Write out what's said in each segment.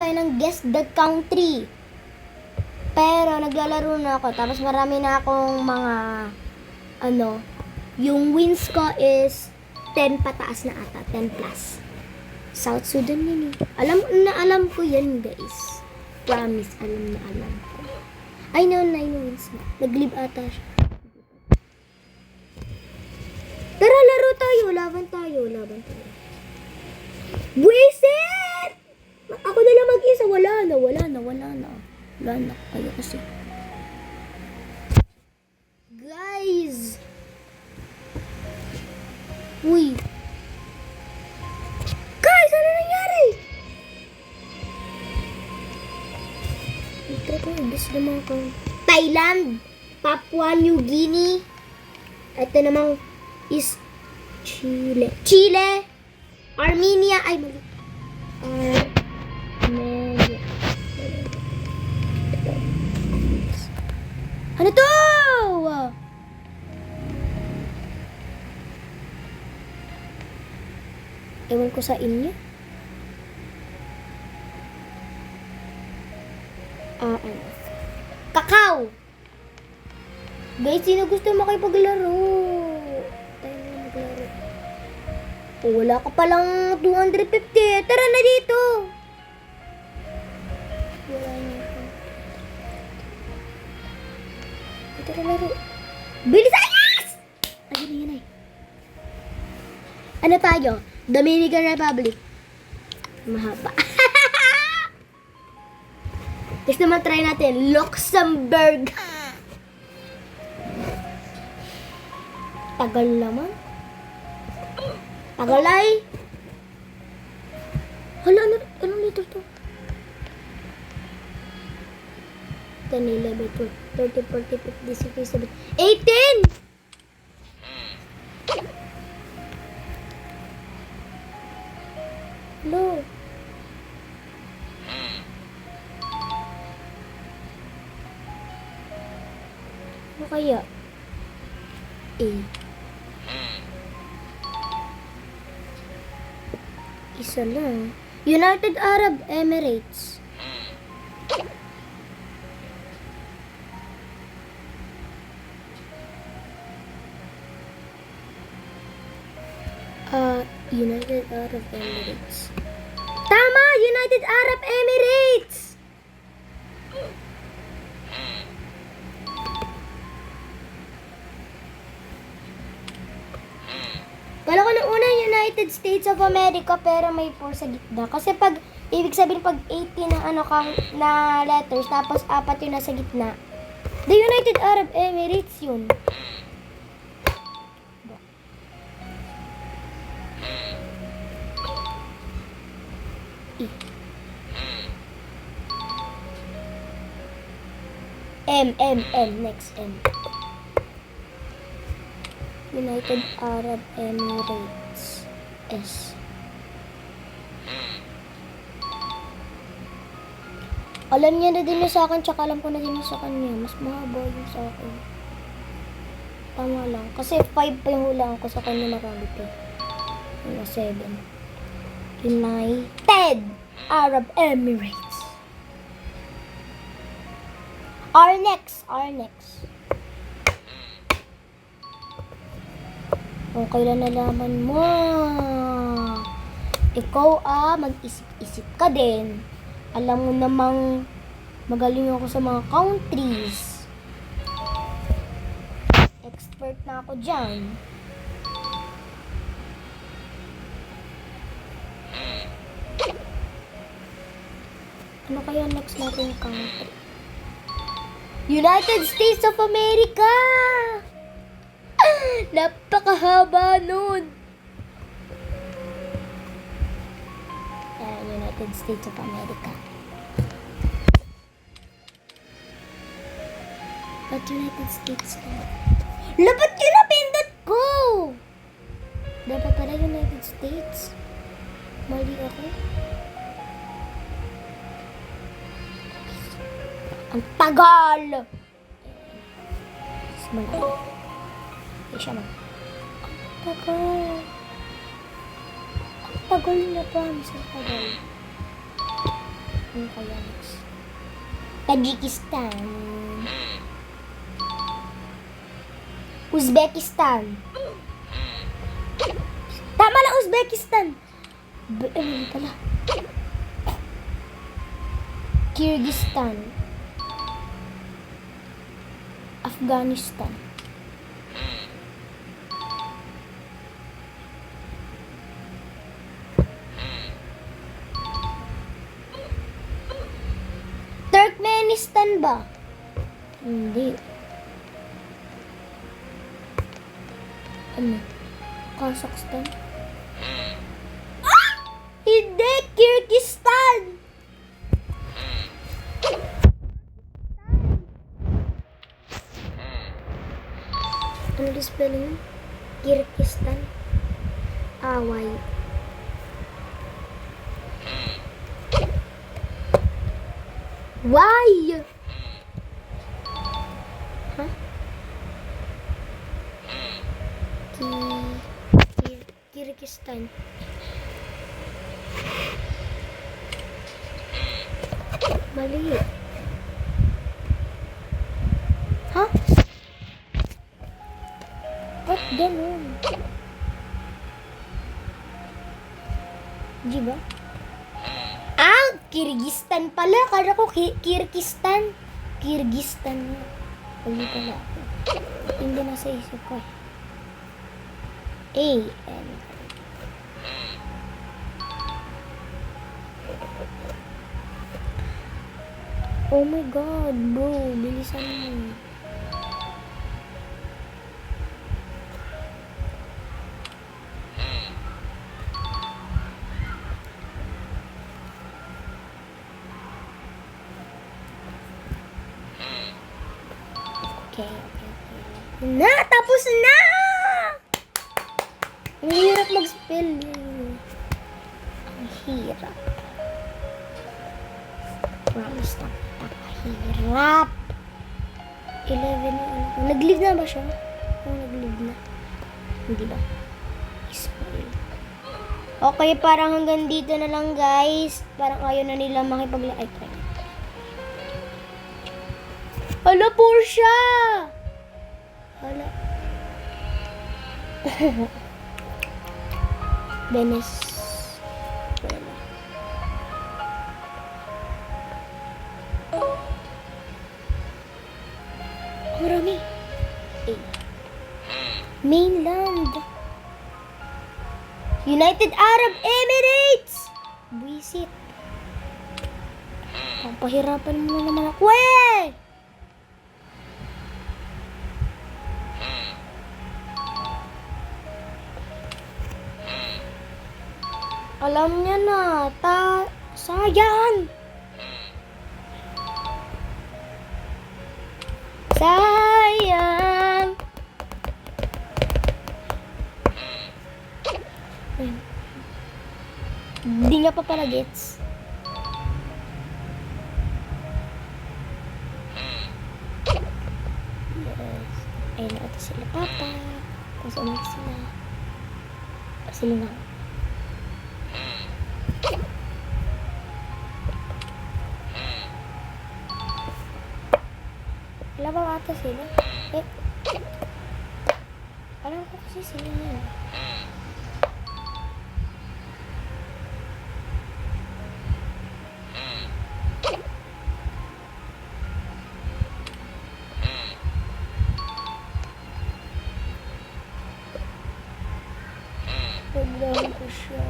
kayo ng Guess the Country. Pero naglalaro na ako. Tapos marami na akong mga, yung wins ko is 10 pataas na ata. 10 plus. South Sudan yun eh. Alam ko yan, guys. Promise, alam ko. I know 9 wins na. Nag-live ata siya. Tara, laro tayo. Laban tayo. Buisit! Ako na lang mag-isa. Wala na. Kayo kasi. Guys! Uy! Guys, ano nangyari? Ito ko, gusto naman ko. Thailand, Papua New Guinea. Ito namang is Chile, Armenia, Armenia. Ano to? Ewan ko sa inyo. Kakao. Guys, sino gusto makipaglaro? Tayo na maglaro. Oh, wala ka palang 250. Tara na dito. Wala na ito. Tara laro. Bilisan! Yes! Ayun. Ano tayo? Dominican Republic. Mahaba. Next naman try natin. Luxembourg. Tagal naman. Tagalay. Hala, anong liter to? 10, 11, 12, 13, 14, 15, 16, 17, 18! Hello. Ano kaya? Isa lang. United Arab Emirates. United Arab Emirates. Tama! United Arab Emirates! Kala ko nung una United States of America pero may 4 sa gitna. Kasi pag, ibig sabihin pag 18 na letters tapos 4 yung nasa gitna. The United Arab Emirates yun. Next M. United Arab Emirates. S. Alam niya na din yung sa akin, tsaka alam ko na din yung sa kanya. Mas mahaba yung sa akin. Tama lang. Kasi 5 pa yung hulaan ko sa kanya, marami pa. 7. United Arab Emirates. Our next. Kung kailan nalaman mo. Ikaw mag-isip-isip ka din. Alam mo namang magaling ako sa mga countries. Expert na ako dyan. Ano kaya next natin country? United States of America! Napakahaba nun! United States of America. But United States na. Labat yun na pindot ko! Dapat pala United States. Mali ako. Ang tagal! Malaki. Hindi siya man. Ang tagal. Ang tagal na promise. Ang tagal. Ano kaya next? Tajikistan. Uzbekistan. Tama lang, Uzbekistan. Ano pala? Kyrgyzstan. Afghanistan. Turkmenistan ba? Hindi. Ano? Kazakhstan? Ah! Hindi! Kyrgyzstan! Ano yung spelling? Kyrgyzstan? Away. Why? Huh? Kyrgyzstan. Mali. Huh? Ba't ganun? Di ba? Ah! Kyrgyzstan pala. Kala ko Kyrgyzstan. Kyrgyzstan nga. Pali pala ako. Hindi na sa isip ko. A-N. Oh my God, bro. Bilisan mo. Okay. Na! Tapos na! Ang hirap mag-spell. Ang hirap. Promise na. Hirap. 11 na ano. Nag-leave na ba siya? Oo, nag-leave na. Hindi ba? Ismail. Okay, parang hanggang dito na lang, guys. Parang ayaw na nila makipag-ay. Hala, Portia! Hala. Venezuela. Marami. Mainland. United Arab Emirates. Visit. Pampahirapan mo naman ako eh. Alam niya na. Sayang. Sayang. Hindi nga pa pala gets. Yes. Ayun na ito sila papa. Tapos ulit sila. Sila na. Wala ba ata sila? Alam ko kasi sila yun. Pagdahan ko siya.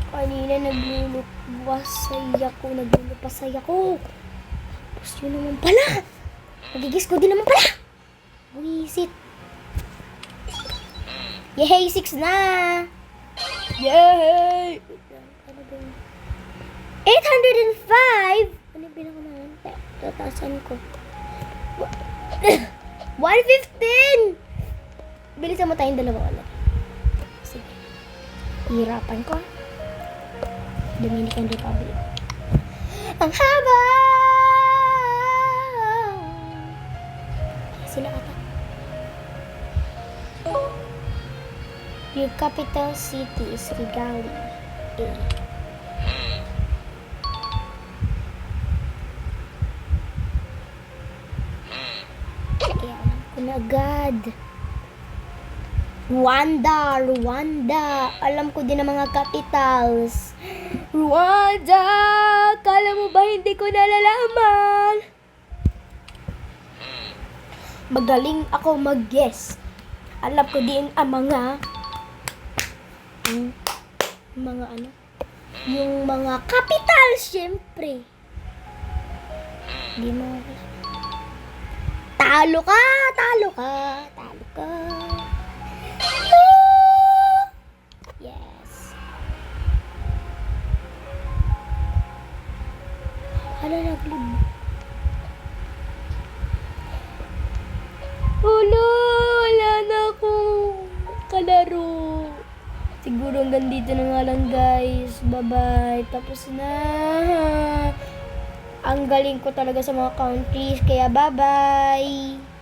Kanina naglulupasay ako. Tapos yun naman pala. Magigis ko din naman pala. Buisit. Yay! 6 na! Yay! 805! Ano yung pinakamaan? Tatasan ko. 115! Bilisan mo tayong dalawa ulit. Sige. Hirapan ko. Dominican Republic. Ang haba! Sila ata. Your capital city is Kigali. A. agad. Rwanda. Alam ko din ang mga capitals. Rwanda! Kala mo ba hindi ko nalalaman? Magaling ako mag-guess. Alam ko din ang mga ano? Yung mga capital, syempre. Hindi mo. Talo ka. Yes. Hala, naglib. Wala na akong kalaro. Siguro hanggang dito na nga lang, guys. Bye-bye. Tapos na. Ang galing ko talaga sa mga countries. Kaya bye-bye.